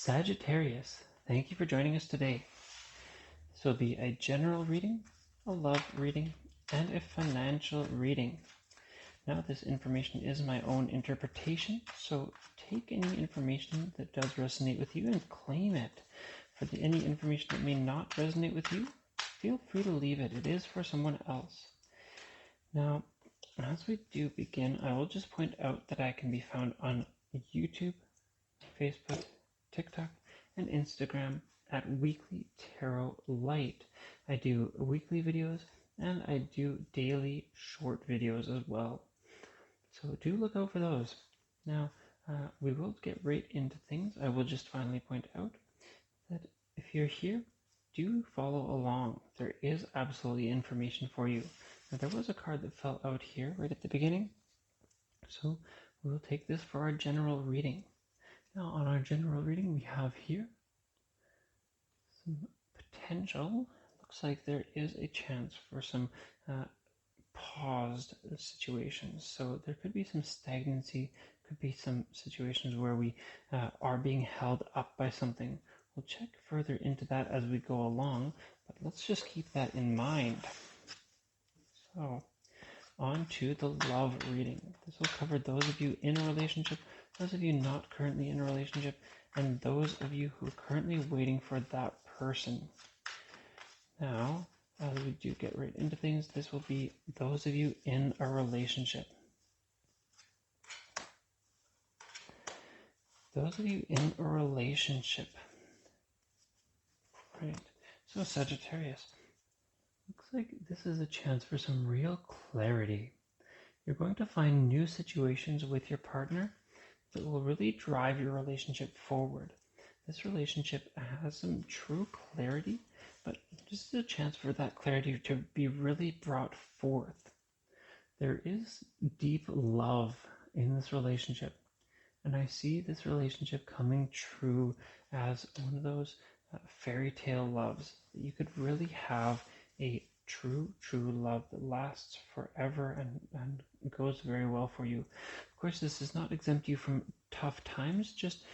Sagittarius, thank you for joining us today. This will be a general reading, a love reading, and a financial reading. Now, this information is my own interpretation, so take any information that does resonate with you and claim it. For any information that may not resonate with you, feel free to leave it. It is for someone else. Now, as we do begin, I will just point out that I can be found on YouTube, Facebook, TikTok, and Instagram at WeeklyTarotLight. I do weekly videos and I do daily short videos as well. So do look out for those. Now, we will get right into things. I will just finally point out that if you're here, do follow along. There is absolutely information for you. Now, there was a card that fell out here right at the beginning, so we'll take this for our general reading. Now, on our general reading, we have here some potential. Looks like there is a chance for some paused situations. So there could be some stagnancy, could be some situations where we are being held up by something. We'll check further into that as we go along, but let's just keep that in mind. So, on to the love reading. This will cover those of you in a relationship, those of you not currently in a relationship, and those of you who are currently waiting for that person. Now, as we do get right into things, this will be those of you in a relationship. Those of you in a relationship. Right. So Sagittarius, looks like this is a chance for some real clarity. You're going to find new situations with your partner that will really drive your relationship forward. This relationship has some true clarity, but this is a chance for that clarity to be really brought forth. There is deep love in this relationship, and I see this relationship coming true as one of those fairy tale loves that you could really have a true love that lasts forever and goes very well for you. Of course, this does not exempt you from tough times, just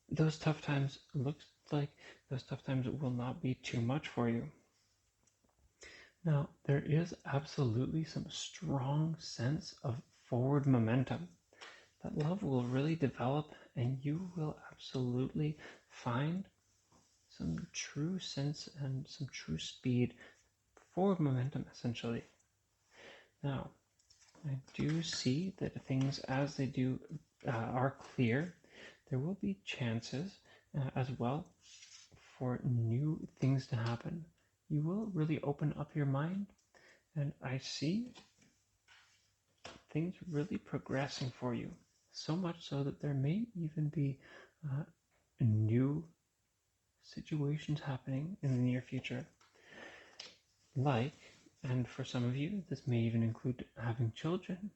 those tough times looks like those tough times will not be too much for you. Now, there is absolutely some strong sense of forward momentum. That love will really develop and you will absolutely find some true sense and some true speed, forward momentum essentially. Now, I do see that things as they do are clear. There will be chances as well for new things to happen. You will really open up your mind, and I see things really progressing for you. So much so that there may even be new situations happening in the near future. And for some of you, this may even include having children.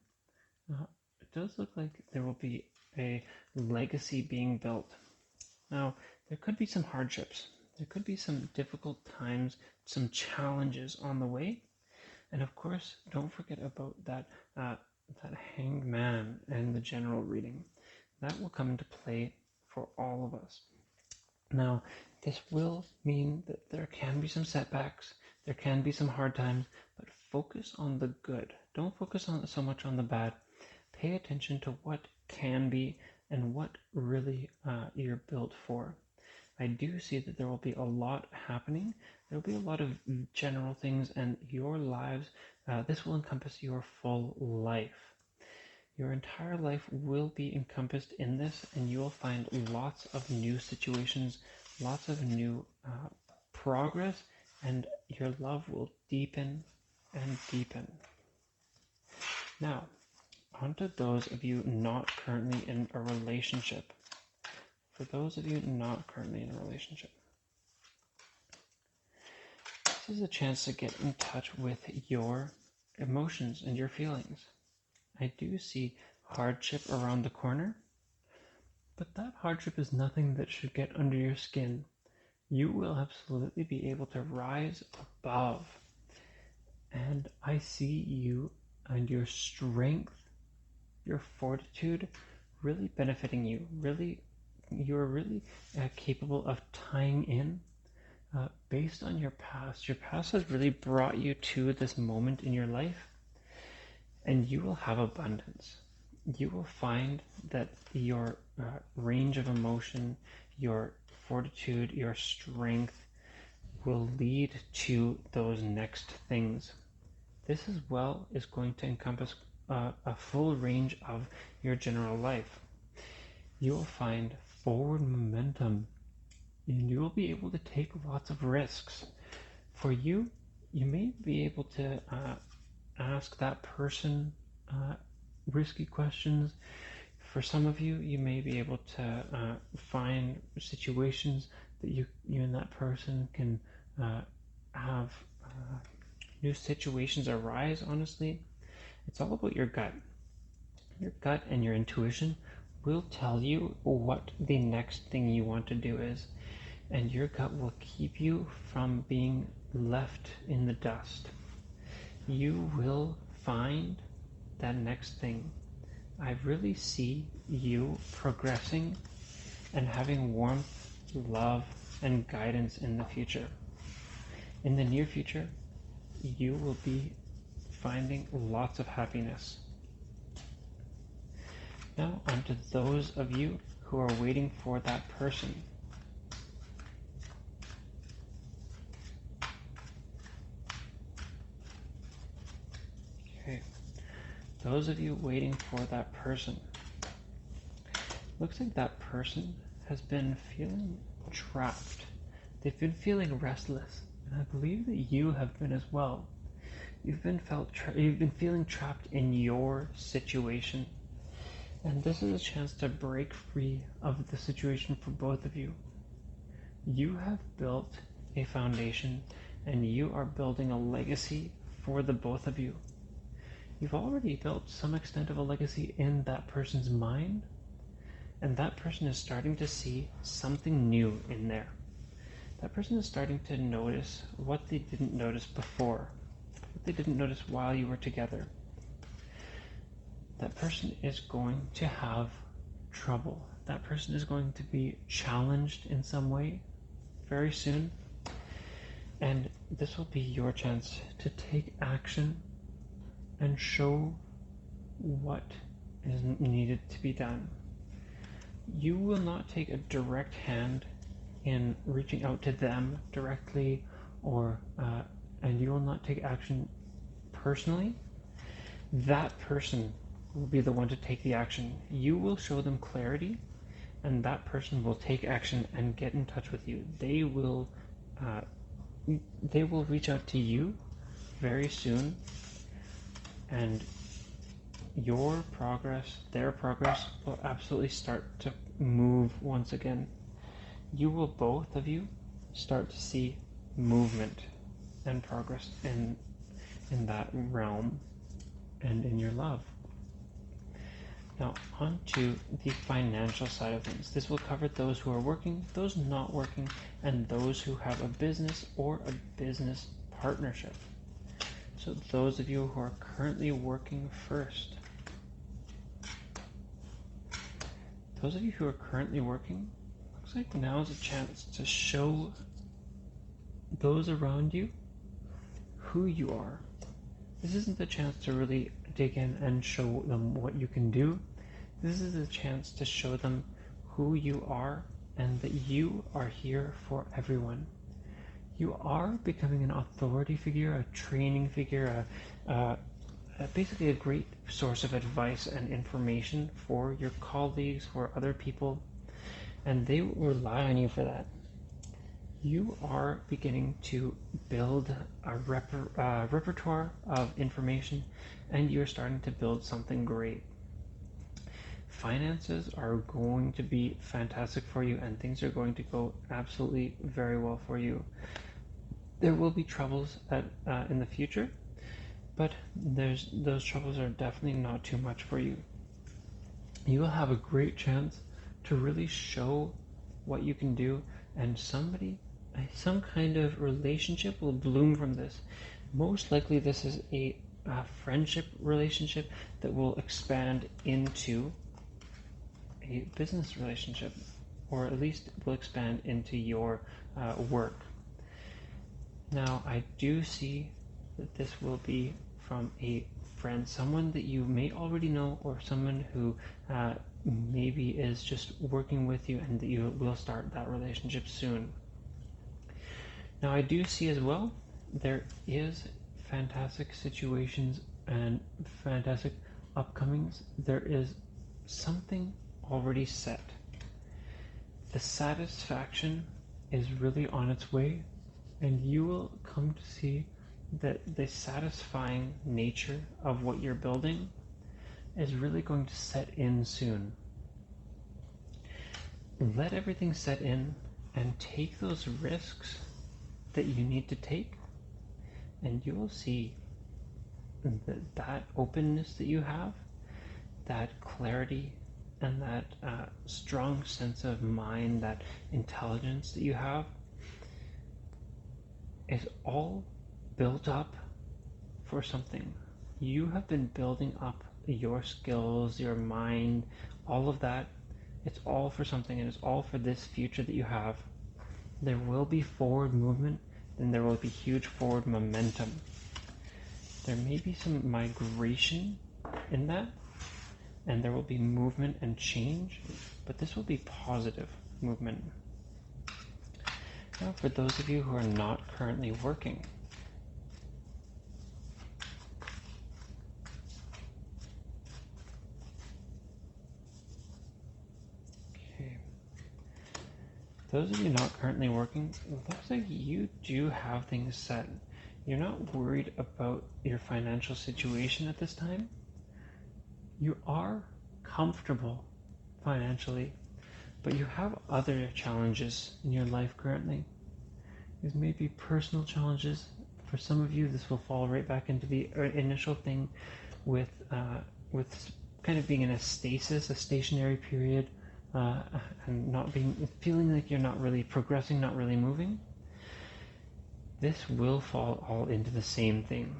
It does look like there will be a legacy being built. Now, there could be some hardships. There could be some difficult times, some challenges on the way. And of course, don't forget about that hanged man and the general reading. That will come into play for all of us. Now, this will mean that there can be some setbacks, there can be some hard times, but focus on the good. Don't focus on so much on the bad. Pay attention to what can be and what really you're built for. I do see that there will be a lot happening. There will be a lot of general things, and your lives, this will encompass your full life. Your entire life will be encompassed in this, and you will find lots of new situations, lots of new progress, and your love will deepen and deepen. Now, on to those of you not currently in a relationship. For those of you not currently in a relationship, this is a chance to get in touch with your emotions and your feelings. I do see hardship around the corner, but that hardship is nothing that should get under your skin. You will absolutely be able to rise above. And I see you and your strength, your fortitude really benefiting you, really you're really capable of tying in based on your past. Your past has really brought you to this moment in your life, and you will have abundance. You will find that your range of emotion, your fortitude, your strength will lead to those next things. This as well is going to encompass a full range of your general life. You will find forward momentum, and you will be able to take lots of risks. For you, you may be able to ask that person risky questions. For some of you, you may be able to find situations that you and that person can have new situations arise. Honestly, it's all about your gut. Your gut and your intuition will tell you what the next thing you want to do is, and your gut will keep you from being left in the dust. You will find that next thing. I really see you progressing and having warmth, love, and guidance in the future. In the near future, you will be finding lots of happiness. Now, on to those of you who are waiting for that person. Okay, those of you waiting for that person. Looks like that person has been feeling trapped. They've been feeling restless, and I believe that you have been as well. You've been feeling trapped in your situation, and this is a chance to break free of the situation for both of you. You have built a foundation, and you are building a legacy for the both of you. You've already built some extent of a legacy in that person's mind, and that person is starting to see something new in there. That person is starting to notice what they didn't notice before, what they didn't notice while you were together. That person is going to have trouble. That person is going to be challenged in some way very soon. And this will be your chance to take action and show what is needed to be done. You will not take a direct hand in reaching out to them directly, and you will not take action personally. That person will be the one to take the action. You will show them clarity, and that person will take action and get in touch with you. They will reach out to you very soon, and your progress, their progress, will absolutely start to move once again. You will, both of you, start to see movement and progress in that realm and in your love. Now, on to the financial side of things. This will cover those who are working, those not working, and those who have a business or a business partnership. So those of you who are currently working first. Those of you who are currently working, looks like now is a chance to show those around you who you are. This isn't the chance to really dig in and show them what you can do. This is a chance to show them who you are and that you are here for everyone. You are becoming an authority figure, a training figure, basically a great source of advice and information for your colleagues, for other people, and they will rely on you for that. You are beginning to build a repertoire of information, and you're starting to build something great. Finances are going to be fantastic for you, and things are going to go absolutely very well for you. There will be troubles in the future, but those troubles are definitely not too much for you. You will have a great chance to really show what you can do, and some kind of relationship will bloom from this. Most likely this is a friendship relationship that will expand into a business relationship. or at least will expand into your work. Now, I do see that this will be from a friend, someone that you may already know, or someone who maybe is just working with you and that you will start that relationship soon. Now, I do see as well, there is fantastic situations and fantastic upcomings. There is something already set. The satisfaction is really on its way, and you will come to see that the satisfying nature of what you're building is really going to set in soon. Let everything set in and take those risks that you need to take, and you will see that openness that you have, that clarity, and that strong sense of mind, that intelligence that you have, is all built up for something. You have been building up your skills, your mind, all of that. It's all for something, and it's all for this future that you have. There will be forward movement, and there will be huge forward momentum. There may be some migration in that, and there will be movement and change, but this will be positive movement. Now, for those of you who are not currently working, those of you not currently working, it looks like you do have things set. You're not worried about your financial situation at this time. You are comfortable financially, but you have other challenges in your life currently. These may be personal challenges. For some of you, this will fall right back into the initial thing with kind of being in a stasis, a stationary period, and not feeling like you're not really progressing, not really moving. This will fall all into the same thing.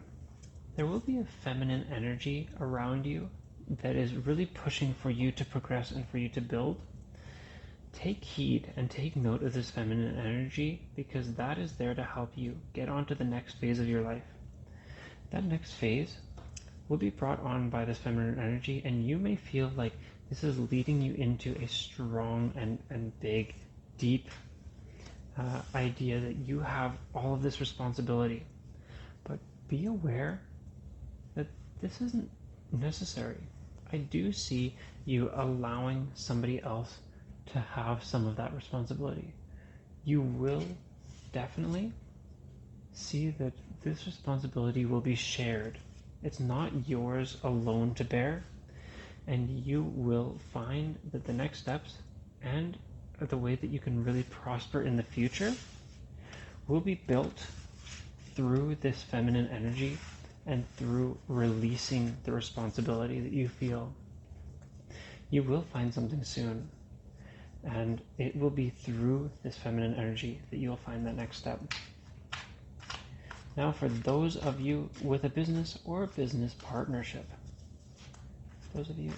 There will be a feminine energy around you that is really pushing for you to progress and for you to build. Take heed and take note of this feminine energy, because that is there to help you get on to the next phase of your life. That next phase will be brought on by this feminine energy, and you may feel like this is leading you into a strong and big, deep idea that you have all of this responsibility. But be aware that this isn't necessary. I do see you allowing somebody else to have some of that responsibility. You will definitely see that this responsibility will be shared. It's not yours alone to bear, and you will find that the next steps and the way that you can really prosper in the future will be built through this feminine energy and through releasing the responsibility that you feel. You will find something soon, and it will be through this feminine energy that you'll find that next step. Now, for those of you with a business or a business partnership, those of you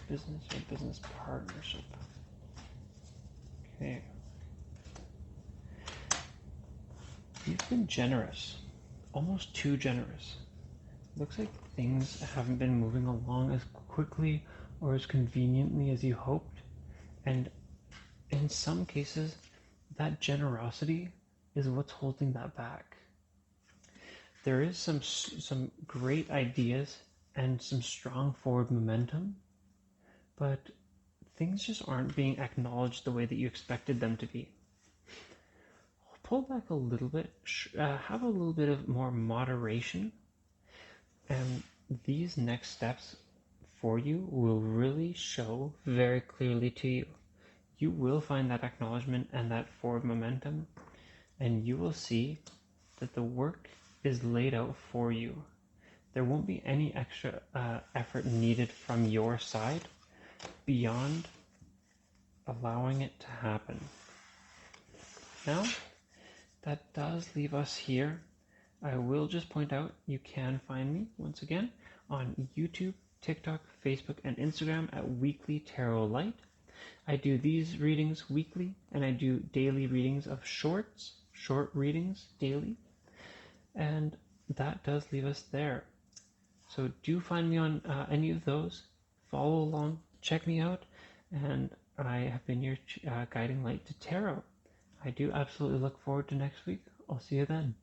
business or business partnership, okay, you've been generous, almost too generous. Looks like things haven't been moving along as quickly or as conveniently as you hoped, and in some cases, that generosity is what's holding that back. There is some great ideas and some strong forward momentum, but things just aren't being acknowledged the way that you expected them to be. Pull back a little bit, have a little bit of more moderation, and these next steps for you will really show very clearly to you. You will find that acknowledgement and that forward momentum, and you will see that the work is laid out for you. There won't be any extra effort needed from your side beyond allowing it to happen. Now, that does leave us here. I will just point out you can find me once again on YouTube, TikTok, Facebook, and Instagram at WeeklyTarotLight. I do these readings weekly, and I do daily readings of short readings daily, and that does leave us there. So do find me on any of those, follow along, check me out, and I have been your guiding light to tarot. I do absolutely look forward to next week. I'll see you then.